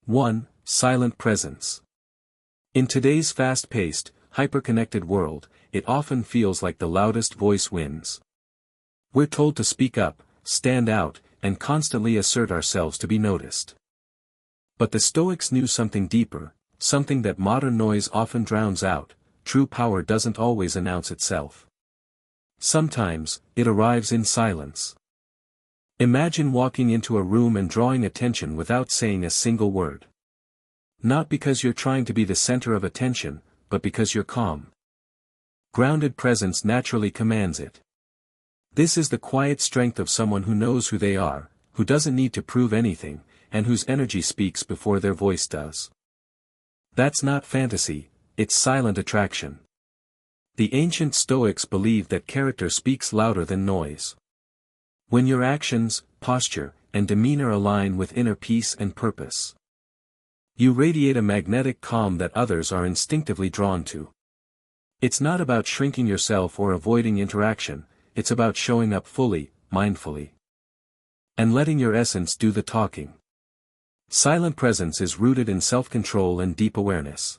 1. Silent presence. In today's fast-paced, hyper-connected world, it often feels like the loudest voice wins. We're told to speak up, stand out, and constantly assert ourselves to be noticed. But the Stoics knew something deeper, something that modern noise often drowns out. True power doesn't always announce itself. Sometimes, it arrives in silence. Imagine walking into a room and drawing attention without saying a single word. Not because you're trying to be the center of attention, but because you're calm. Grounded presence naturally commands it. This is the quiet strength of someone who knows who they are, who doesn't need to prove anything, and whose energy speaks before their voice does. That's not fantasy, it's silent attraction. The ancient Stoics believed that character speaks louder than noise. When your actions, posture, and demeanor align with inner peace and purpose, you radiate a magnetic calm that others are instinctively drawn to. It's not about shrinking yourself or avoiding interaction, it's about showing up fully, mindfully, and letting your essence do the talking. Silent presence is rooted in self-control and deep awareness.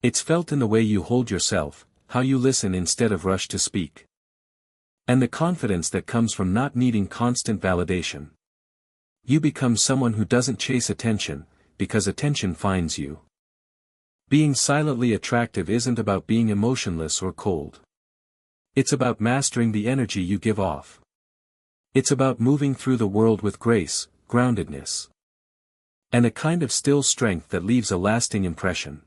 It's felt in the way you hold yourself, how you listen instead of rush to speak, and the confidence that comes from not needing constant validation. You become someone who doesn't chase attention, because attention finds you. Being silently attractive isn't about being emotionless or cold. It's about mastering the energy you give off. It's about moving through the world with grace, groundedness, and a kind of still strength that leaves a lasting impression.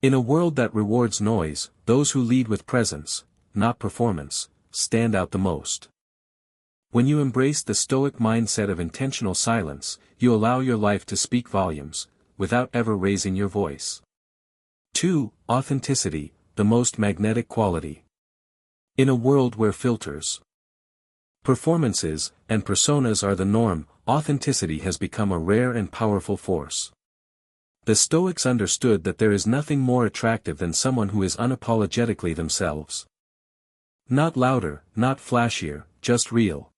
In a world that rewards noise, those who lead with presence, not performance, stand out the most. When you embrace the Stoic mindset of intentional silence, you allow your life to speak volumes, without ever raising your voice. 2. Authenticity, the most magnetic quality. In a world where filters, performances, and personas are the norm, authenticity has become a rare and powerful force. The Stoics understood that there is nothing more attractive than someone who is unapologetically themselves. Not louder, not flashier, just real.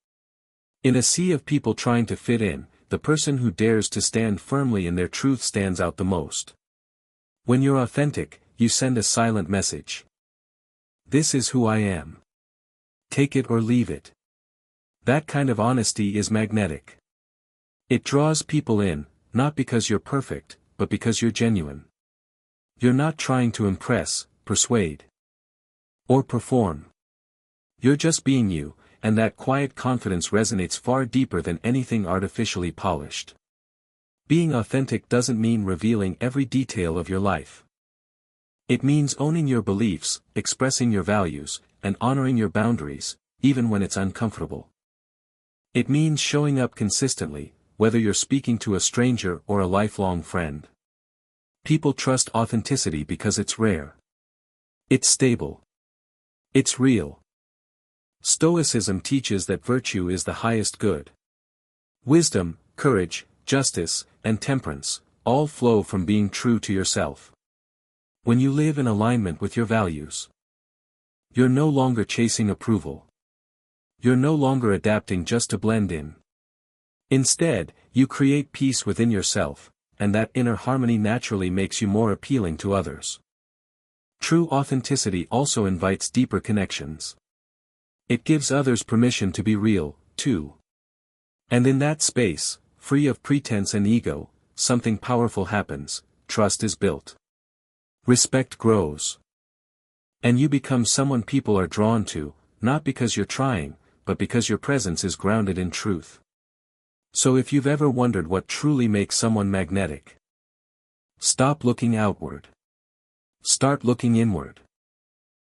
In a sea of people trying to fit in, the person who dares to stand firmly in their truth stands out the most. When you're authentic, you send a silent message. This is who I am. Take it or leave it. That kind of honesty is magnetic. It draws people in, not because you're perfect, but because you're genuine. You're not trying to impress, persuade, or perform. You're just being you, and that quiet confidence resonates far deeper than anything artificially polished. Being authentic doesn't mean revealing every detail of your life. It means owning your beliefs, expressing your values, and honoring your boundaries, even when it's uncomfortable. It means showing up consistently, whether you're speaking to a stranger or a lifelong friend. People trust authenticity because it's rare. It's stable. It's real. Stoicism teaches that virtue is the highest good. Wisdom, courage, justice, and temperance, all flow from being true to yourself. When you live in alignment with your values, you're no longer chasing approval. You're no longer adapting just to blend in. Instead, you create peace within yourself, and that inner harmony naturally makes you more appealing to others. True authenticity also invites deeper connections. It gives others permission to be real, too. And in that space, free of pretense and ego, something powerful happens. Trust is built. Respect grows. And you become someone people are drawn to, not because you're trying, but because your presence is grounded in truth. So if you've ever wondered what truly makes someone magnetic, stop looking outward. Start looking inward.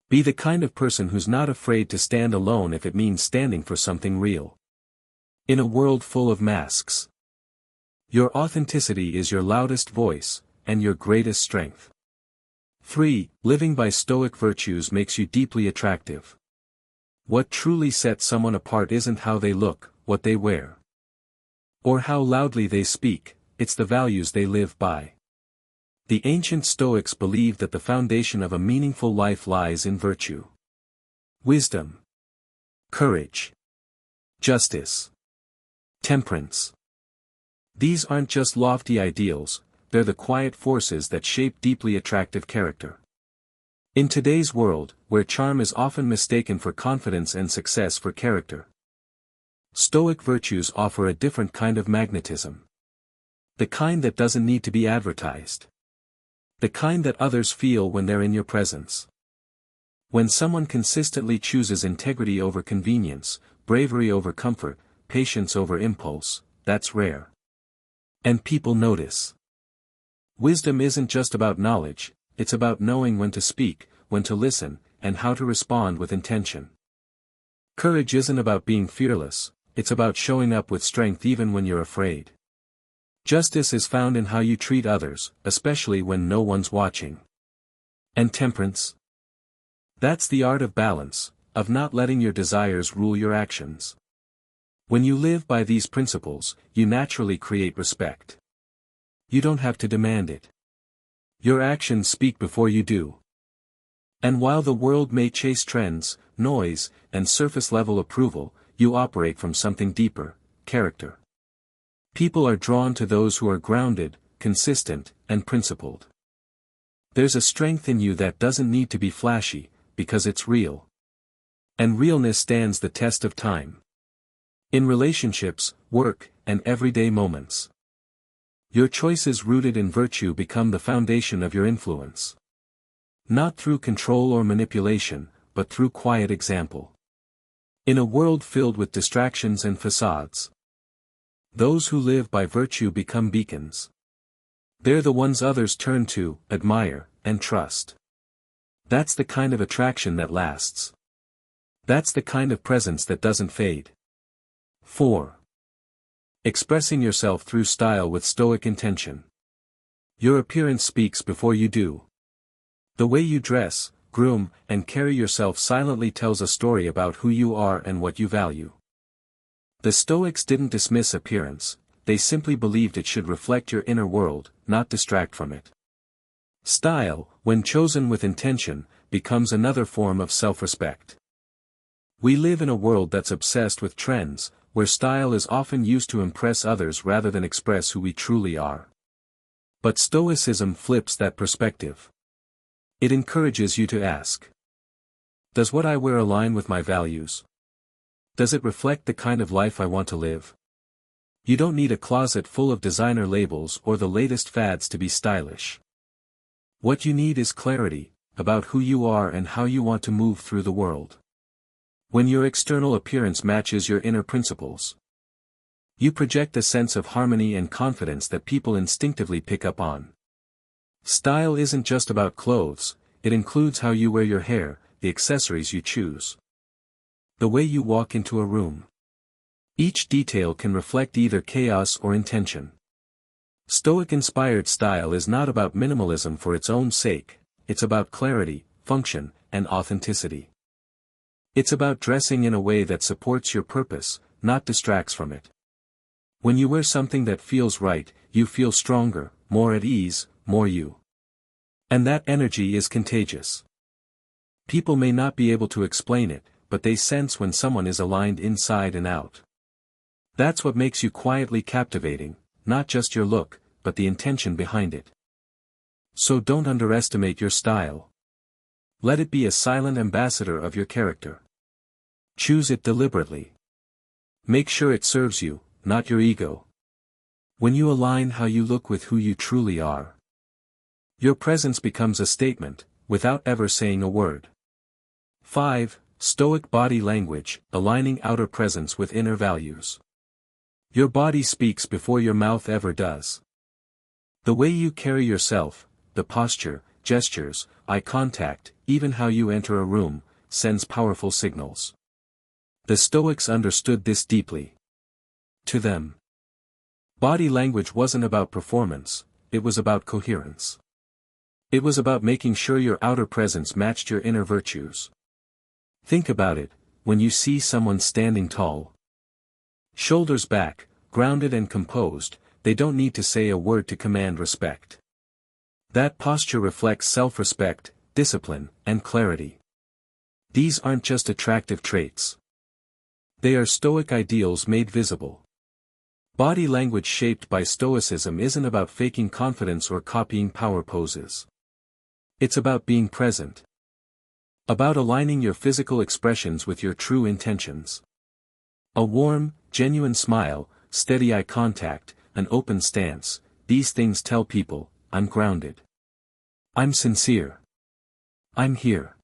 Be the kind of person who's not afraid to stand alone if it means standing for something real. In a world full of masks, your authenticity is your loudest voice, and your greatest strength. 3. Living by Stoic virtues makes you deeply attractive. What truly sets someone apart isn't how they look, what they wear, or how loudly they speak, it's the values they live by. The ancient Stoics believed that the foundation of a meaningful life lies in virtue. Wisdom, courage, justice, temperance. These aren't just lofty ideals, they're the quiet forces that shape deeply attractive character. In today's world, where charm is often mistaken for confidence and success for character, Stoic virtues offer a different kind of magnetism. The kind that doesn't need to be advertised. The kind that others feel when they're in your presence. When someone consistently chooses integrity over convenience, bravery over comfort, patience over impulse, that's rare. And people notice. Wisdom isn't just about knowledge, it's about knowing when to speak, when to listen, and how to respond with intention. Courage isn't about being fearless, it's about showing up with strength even when you're afraid. Justice is found in how you treat others, especially when no one's watching. And temperance? That's the art of balance, of not letting your desires rule your actions. When you live by these principles, you naturally create respect. You don't have to demand it. Your actions speak before you do. And while the world may chase trends, noise, and surface-level approval, you operate from something deeper, character. People are drawn to those who are grounded, consistent, and principled. There's a strength in you that doesn't need to be flashy, because it's real. And realness stands the test of time. In relationships, work, and everyday moments. Your choices rooted in virtue become the foundation of your influence. Not through control or manipulation, but through quiet example. In a world filled with distractions and facades, those who live by virtue become beacons. They're the ones others turn to, admire, and trust. That's the kind of attraction that lasts. That's the kind of presence that doesn't fade. 4. Expressing yourself through style with Stoic intention. Your appearance speaks before you do. The way you dress, groom, and carry yourself silently tells a story about who you are and what you value. The Stoics didn't dismiss appearance, they simply believed it should reflect your inner world, not distract from it. Style, when chosen with intention, becomes another form of self-respect. We live in a world that's obsessed with trends, where style is often used to impress others rather than express who we truly are. But Stoicism flips that perspective. It encourages you to ask, does what I wear align with my values? Does it reflect the kind of life I want to live? You don't need a closet full of designer labels or the latest fads to be stylish. What you need is clarity, about who you are and how you want to move through the world. When your external appearance matches your inner principles, you project a sense of harmony and confidence that people instinctively pick up on. Style isn't just about clothes, it includes how you wear your hair, the accessories you choose, the way you walk into a room. Each detail can reflect either chaos or intention. Stoic-inspired style is not about minimalism for its own sake, it's about clarity, function, and authenticity. It's about dressing in a way that supports your purpose, not distracts from it. When you wear something that feels right, you feel stronger, more at ease, more you. And that energy is contagious. People may not be able to explain it, but they sense when someone is aligned inside and out. That's what makes you quietly captivating, not just your look, but the intention behind it. So don't underestimate your style. Let it be a silent ambassador of your character. Choose it deliberately. Make sure it serves you, not your ego. When you align how you look with who you truly are, your presence becomes a statement, without ever saying a word. 5. Stoic body language, aligning outer presence with inner values. Your body speaks before your mouth ever does. The way you carry yourself, the posture, gestures, eye contact, even how you enter a room, sends powerful signals. The Stoics understood this deeply. To them, body language wasn't about performance, it was about coherence. It was about making sure your outer presence matched your inner virtues. Think about it, when you see someone standing tall, shoulders back, grounded and composed, they don't need to say a word to command respect. That posture reflects self-respect, discipline, and clarity. These aren't just attractive traits. They are Stoic ideals made visible. Body language shaped by Stoicism isn't about faking confidence or copying power poses. It's about being present. About aligning your physical expressions with your true intentions. A warm, genuine smile, steady eye contact, an open stance, these things tell people, I'm grounded. I'm sincere. I'm here.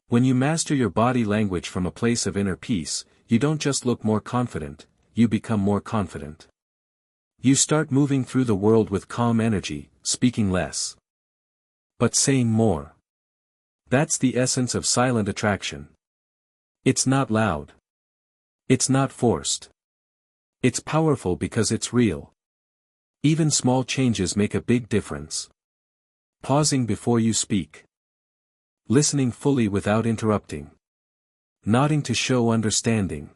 When you master your body language from a place of inner peace, you don't just look more confident, you become more confident. You start moving through the world with calm energy, speaking less, but saying more. That's the essence of silent attraction. It's not loud. It's not forced. It's powerful because it's real. Even small changes make a big difference. Pausing before you speak. Listening fully without interrupting. Nodding to show understanding.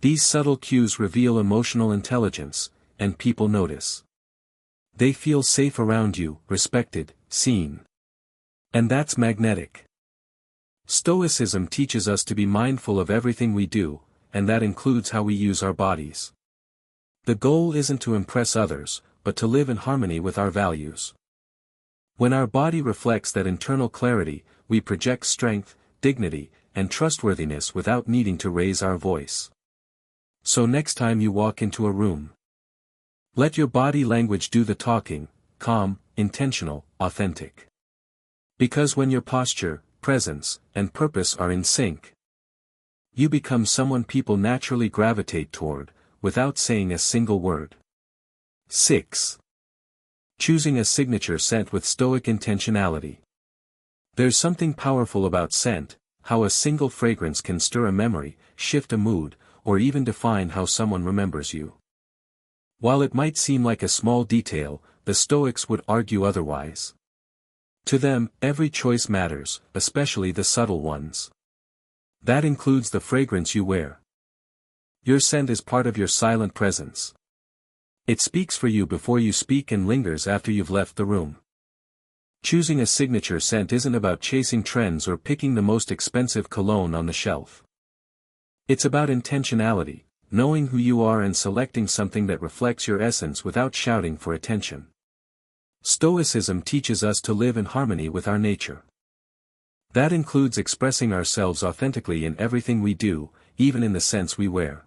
These subtle cues reveal emotional intelligence, and people notice. They feel safe around you, respected, seen. And that's magnetic. Stoicism teaches us to be mindful of everything we do, and that includes how we use our bodies. The goal isn't to impress others, but to live in harmony with our values. When our body reflects that internal clarity, we project strength, dignity, and trustworthiness without needing to raise our voice. So next time you walk into a room, let your body language do the talking, calm, intentional, authentic. Because when your posture, presence, and purpose are in sync, you become someone people naturally gravitate toward, without saying a single word. 6. Choosing a signature scent with Stoic intentionality. There's something powerful about scent, how a single fragrance can stir a memory, shift a mood, or even define how someone remembers you. While it might seem like a small detail, the Stoics would argue otherwise. To them, every choice matters, especially the subtle ones. That includes the fragrance you wear. Your scent is part of your silent presence. It speaks for you before you speak and lingers after you've left the room. Choosing a signature scent isn't about chasing trends or picking the most expensive cologne on the shelf. It's about intentionality, knowing who you are and selecting something that reflects your essence without shouting for attention. Stoicism teaches us to live in harmony with our nature. That includes expressing ourselves authentically in everything we do, even in the scents we wear.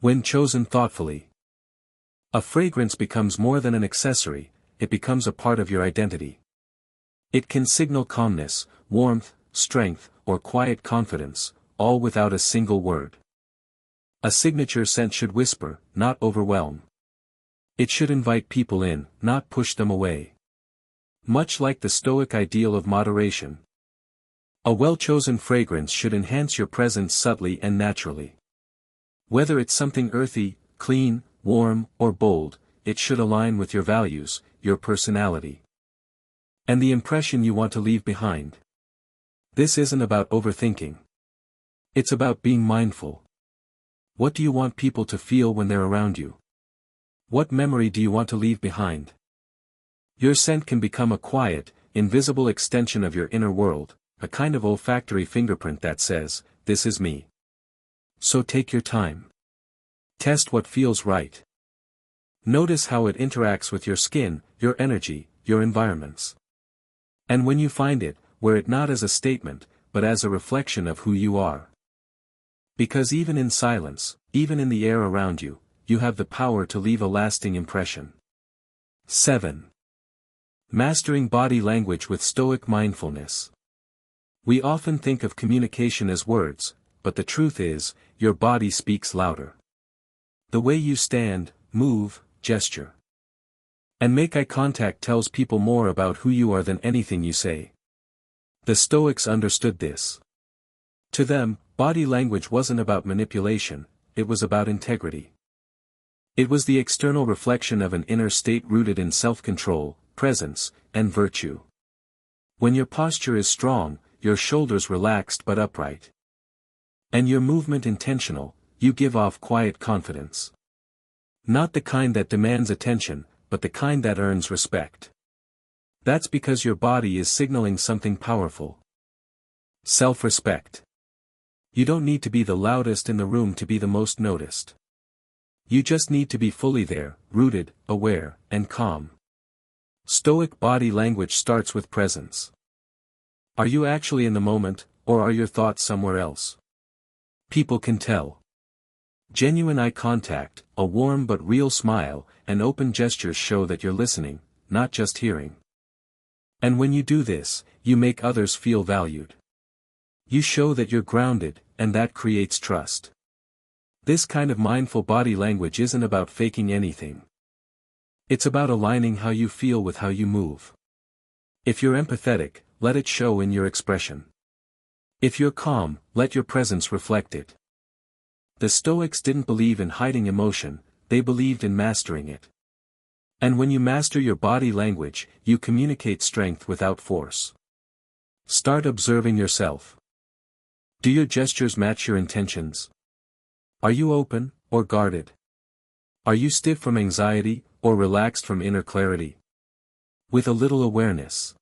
When chosen thoughtfully, a fragrance becomes more than an accessory, it becomes a part of your identity. It can signal calmness, warmth, strength, or quiet confidence, all without a single word. A signature scent should whisper, not overwhelm. It should invite people in, not push them away. Much like the Stoic ideal of moderation. A well-chosen fragrance should enhance your presence subtly and naturally. Whether it's something earthy, clean, warm, or bold, it should align with your values, your personality, and the impression you want to leave behind. This isn't about overthinking. It's about being mindful. What do you want people to feel when they're around you? What memory do you want to leave behind? Your scent can become a quiet, invisible extension of your inner world, a kind of olfactory fingerprint that says, "This is me." So take your time. Test what feels right. Notice how it interacts with your skin, your energy, your environments. And when you find it, wear it not as a statement, but as a reflection of who you are. Because even in silence, even in the air around you, you have the power to leave a lasting impression. 7. Mastering body language with Stoic mindfulness. We often think of communication as words, but the truth is, your body speaks louder. The way you stand, move, gesture, and make eye contact tells people more about who you are than anything you say. The Stoics understood this. To them, body language wasn't about manipulation, it was about integrity. It was the external reflection of an inner state rooted in self-control, presence, and virtue. When your posture is strong, your shoulders relaxed but upright, and your movement intentional, you give off quiet confidence. Not the kind that demands attention, but the kind that earns respect. That's because your body is signaling something powerful. Self-respect. You don't need to be the loudest in the room to be the most noticed. You just need to be fully there, rooted, aware, and calm. Stoic body language starts with presence. Are you actually in the moment, or are your thoughts somewhere else? People can tell. Genuine eye contact, a warm but real smile, and open gestures show that you're listening, not just hearing. And when you do this, you make others feel valued. You show that you're grounded, and that creates trust. This kind of mindful body language isn't about faking anything. It's about aligning how you feel with how you move. If you're empathetic, let it show in your expression. If you're calm, let your presence reflect it. The Stoics didn't believe in hiding emotion, they believed in mastering it. And when you master your body language, you communicate strength without force. Start observing yourself. Do your gestures match your intentions? Are you open, or guarded? Are you stiff from anxiety, or relaxed from inner clarity? With a little awareness,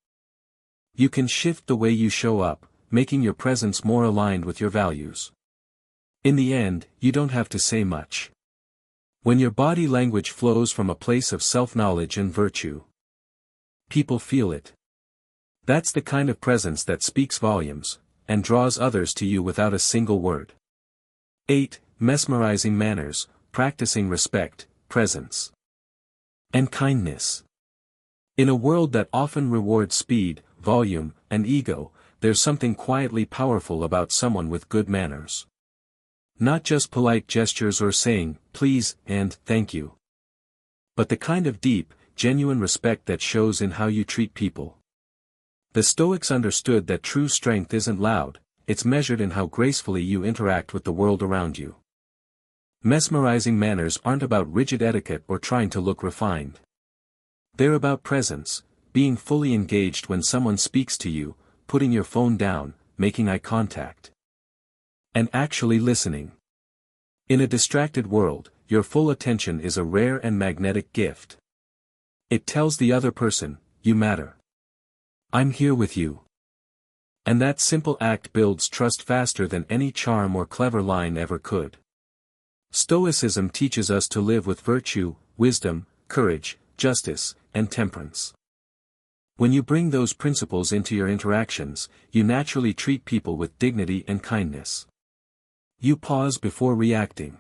you can shift the way you show up, making your presence more aligned with your values. In the end, you don't have to say much. When your body language flows from a place of self-knowledge and virtue, people feel it. That's the kind of presence that speaks volumes, and draws others to you without a single word. 8. Mesmerizing manners, practicing respect, presence, and kindness. In a world that often rewards speed, volume, and ego, there's something quietly powerful about someone with good manners. Not just polite gestures or saying, please, and thank you. But the kind of deep, genuine respect that shows in how you treat people. The Stoics understood that true strength isn't loud, it's measured in how gracefully you interact with the world around you. Mesmerizing manners aren't about rigid etiquette or trying to look refined. They're about presence, being fully engaged when someone speaks to you, putting your phone down, making eye contact, and actually listening. In a distracted world, your full attention is a rare and magnetic gift. It tells the other person, you matter. I'm here with you. And that simple act builds trust faster than any charm or clever line ever could. Stoicism teaches us to live with virtue, wisdom, courage, justice, and temperance. When you bring those principles into your interactions, you naturally treat people with dignity and kindness. You pause before reacting.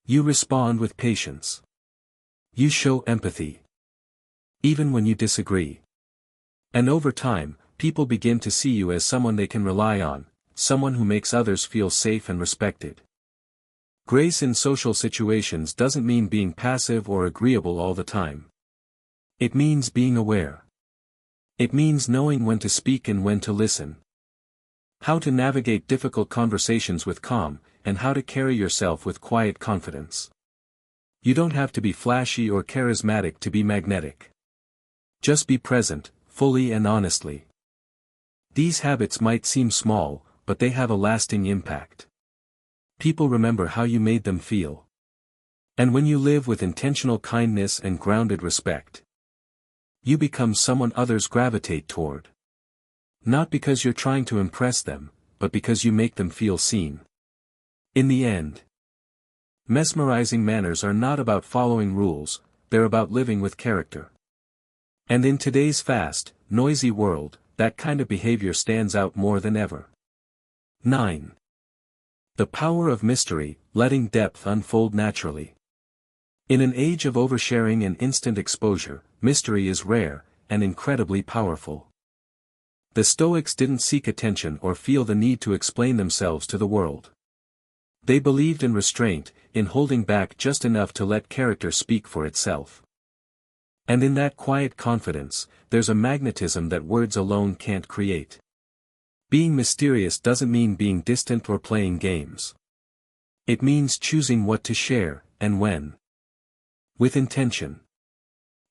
You respond with patience. You show empathy, even when you disagree. And over time, people begin to see you as someone they can rely on, someone who makes others feel safe and respected. Grace in social situations doesn't mean being passive or agreeable all the time. It means being aware. It means knowing when to speak and when to listen. How to navigate difficult conversations with calm, and how to carry yourself with quiet confidence. You don't have to be flashy or charismatic to be magnetic. Just be present, fully and honestly. These habits might seem small, but they have a lasting impact. People remember how you made them feel. And when you live with intentional kindness and grounded respect, you become someone others gravitate toward. Not because you're trying to impress them, but because you make them feel seen. In the end, mesmerizing manners are not about following rules, they're about living with character. And in today's fast, noisy world, that kind of behavior stands out more than ever. 9. The power of mystery, letting depth unfold naturally. In an age of oversharing and instant exposure, mystery is rare, and incredibly powerful. The Stoics didn't seek attention or feel the need to explain themselves to the world. They believed in restraint, in holding back just enough to let character speak for itself. And in that quiet confidence, there's a magnetism that words alone can't create. Being mysterious doesn't mean being distant or playing games. It means choosing what to share, and when. With intention.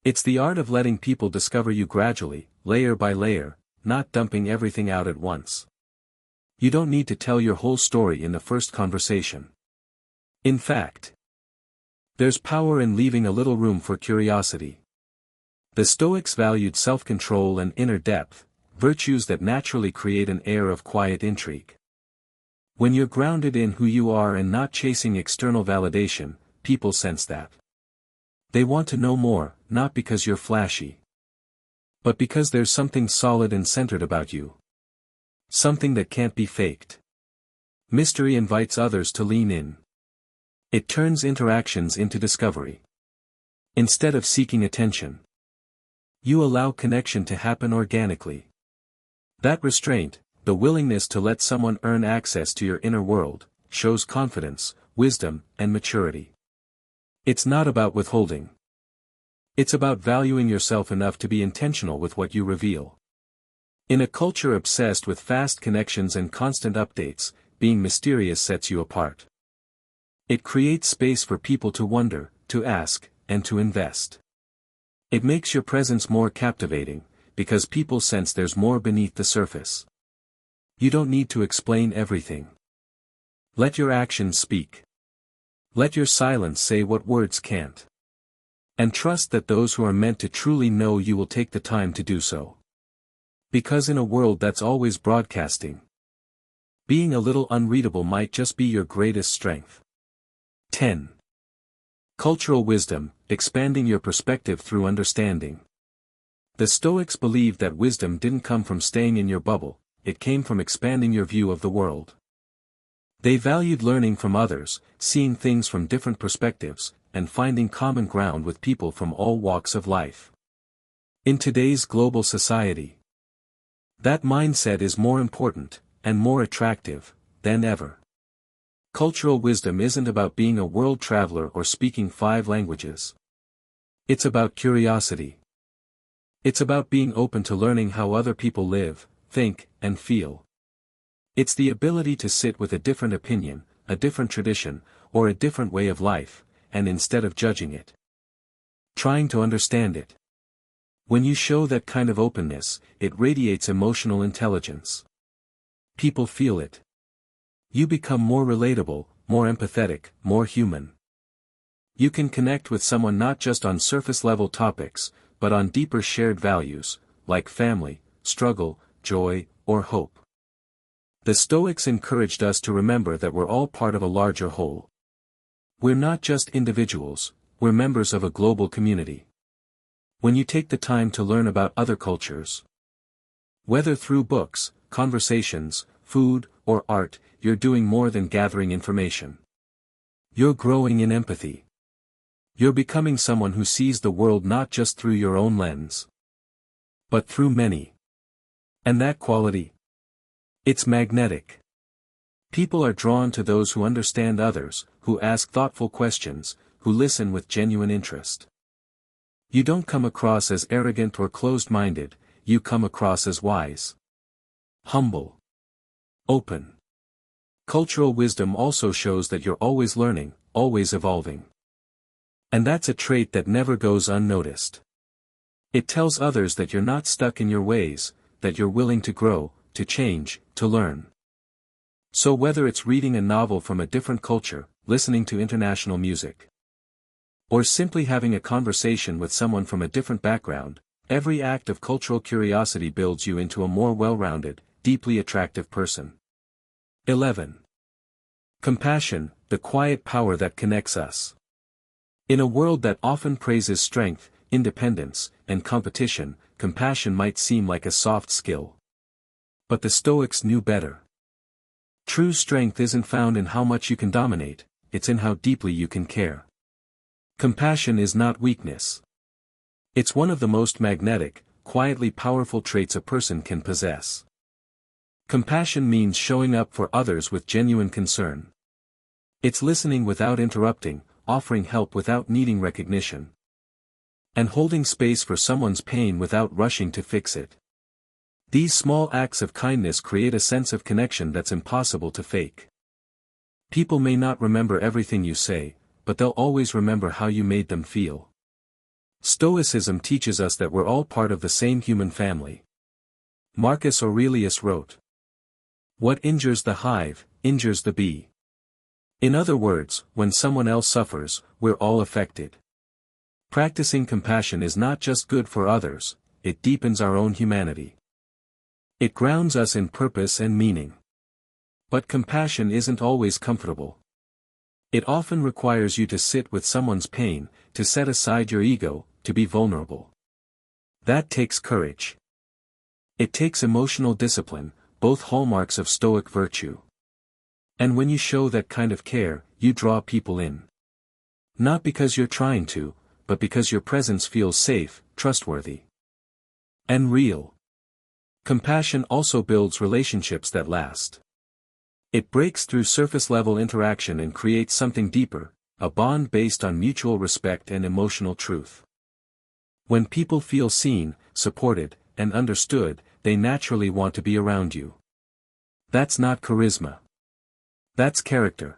It's the art of letting people discover you gradually, layer by layer, not dumping everything out at once. You don't need to tell your whole story in the first conversation. In fact, there's power in leaving a little room for curiosity. The Stoics valued self-control and inner depth, virtues that naturally create an air of quiet intrigue. When you're grounded in who you are and not chasing external validation, people sense that. They want to know more, not because you're flashy, but because there's something solid and centered about you. Something that can't be faked. Mystery invites others to lean in. It turns interactions into discovery. Instead of seeking attention, you allow connection to happen organically. That restraint, the willingness to let someone earn access to your inner world, shows confidence, wisdom, and maturity. It's not about withholding. It's about valuing yourself enough to be intentional with what you reveal. In a culture obsessed with fast connections and constant updates, being mysterious sets you apart. It creates space for people to wonder, to ask, and to invest. It makes your presence more captivating, because people sense there's more beneath the surface. You don't need to explain everything. Let your actions speak. Let your silence say what words can't. And trust that those who are meant to truly know you will take the time to do so. Because in a world that's always broadcasting, being a little unreadable might just be your greatest strength. 10. Cultural wisdom, expanding your perspective through understanding. The Stoics believed that wisdom didn't come from staying in your bubble, it came from expanding your view of the world. They valued learning from others, seeing things from different perspectives, and finding common ground with people from all walks of life. In today's global society, that mindset is more important, and more attractive, than ever. Cultural wisdom isn't about being a world traveler or speaking 5 languages. It's about curiosity. It's about being open to learning how other people live, think, and feel. It's the ability to sit with a different opinion, a different tradition, or a different way of life, and instead of judging it, trying to understand it. When you show that kind of openness, it radiates emotional intelligence. People feel it. You become more relatable, more empathetic, more human. You can connect with someone not just on surface-level topics, but on deeper shared values, like family, struggle, joy, or hope. The Stoics encouraged us to remember that we're all part of a larger whole. We're not just individuals, we're members of a global community. When you take the time to learn about other cultures, whether through books, conversations, food, or art, you're doing more than gathering information. You're growing in empathy. You're becoming someone who sees the world not just through your own lens, but through many. And that quality, it's magnetic. People are drawn to those who understand others, who ask thoughtful questions, who listen with genuine interest. You don't come across as arrogant or closed-minded, you come across as wise, humble, open. Cultural wisdom also shows that you're always learning, always evolving. And that's a trait that never goes unnoticed. It tells others that you're not stuck in your ways, that you're willing to grow, to change, to learn. So whether it's reading a novel from a different culture, listening to international music, or simply having a conversation with someone from a different background, every act of cultural curiosity builds you into a more well-rounded, deeply attractive person. 11. Compassion, the quiet power that connects us. In a world that often praises strength, independence, and competition, compassion might seem like a soft skill. But the Stoics knew better. True strength isn't found in how much you can dominate, it's in how deeply you can care. Compassion is not weakness. It's one of the most magnetic, quietly powerful traits a person can possess. Compassion means showing up for others with genuine concern. It's listening without interrupting, offering help without needing recognition, and holding space for someone's pain without rushing to fix it. These small acts of kindness create a sense of connection that's impossible to fake. People may not remember everything you say, but they'll always remember how you made them feel. Stoicism teaches us that we're all part of the same human family. Marcus Aurelius wrote, "What injures the hive, injures the bee." In other words, when someone else suffers, we're all affected. Practicing compassion is not just good for others, it deepens our own humanity. It grounds us in purpose and meaning. But compassion isn't always comfortable. It often requires you to sit with someone's pain, to set aside your ego, to be vulnerable. That takes courage. It takes emotional discipline, both hallmarks of Stoic virtue. And when you show that kind of care, you draw people in. Not because you're trying to, but because your presence feels safe, trustworthy, and real. Compassion also builds relationships that last. It breaks through surface-level interaction and creates something deeper, a bond based on mutual respect and emotional truth. When people feel seen, supported, and understood, they naturally want to be around you. That's not charisma. That's character.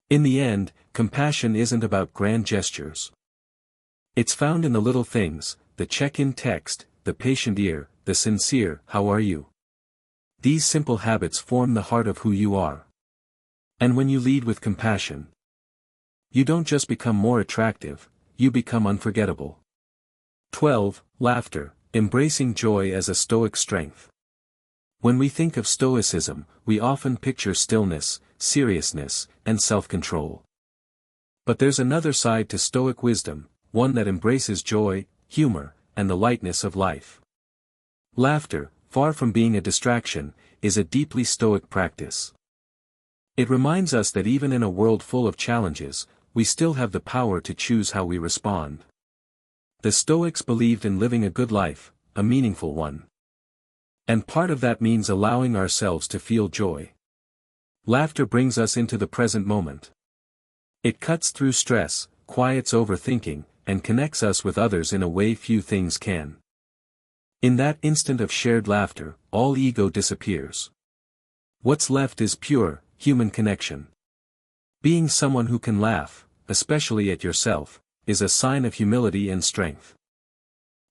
In the end, compassion isn't about grand gestures. It's found in the little things, the check-in text, the patient ear, the sincere, "How are you?" These simple habits form the heart of who you are. And when you lead with compassion, you don't just become more attractive, you become unforgettable. 12. Laughter, embracing joy as a Stoic strength. When we think of Stoicism, we often picture stillness, seriousness, and self-control. But there's another side to Stoic wisdom, one that embraces joy, humor, and the lightness of life. Laughter, far from being a distraction, is a deeply Stoic practice. It reminds us that even in a world full of challenges, we still have the power to choose how we respond. The Stoics believed in living a good life, a meaningful one. And part of that means allowing ourselves to feel joy. Laughter brings us into the present moment. It cuts through stress, quiets overthinking, and connects us with others in a way few things can. In that instant of shared laughter, all ego disappears. What's left is pure, human connection. Being someone who can laugh, especially at yourself, is a sign of humility and strength.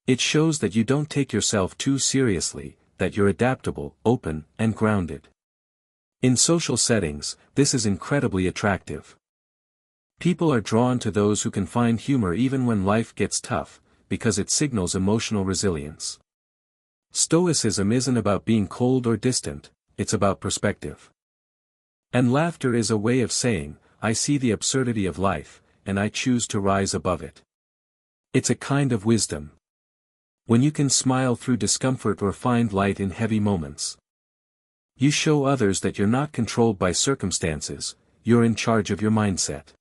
It shows that you don't take yourself too seriously, that you're adaptable, open, and grounded. In social settings, this is incredibly attractive. People are drawn to those who can find humor even when life gets tough, because it signals emotional resilience. Stoicism isn't about being cold or distant, it's about perspective. And laughter is a way of saying, I see the absurdity of life, and I choose to rise above it. It's a kind of wisdom. When you can smile through discomfort or find light in heavy moments, you show others that you're not controlled by circumstances, you're in charge of your mindset.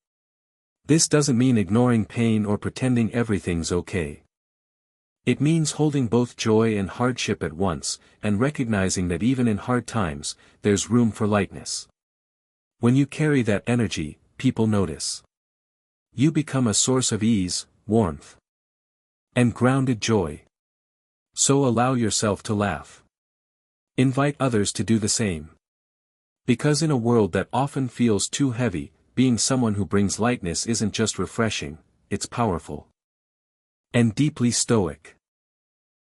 This doesn't mean ignoring pain or pretending everything's okay. It means holding both joy and hardship at once, and recognizing that even in hard times, there's room for lightness. When you carry that energy, people notice. You become a source of ease, warmth, and grounded joy. So allow yourself to laugh. Invite others to do the same. Because in a world that often feels too heavy, being someone who brings lightness isn't just refreshing, it's powerful. And deeply Stoic.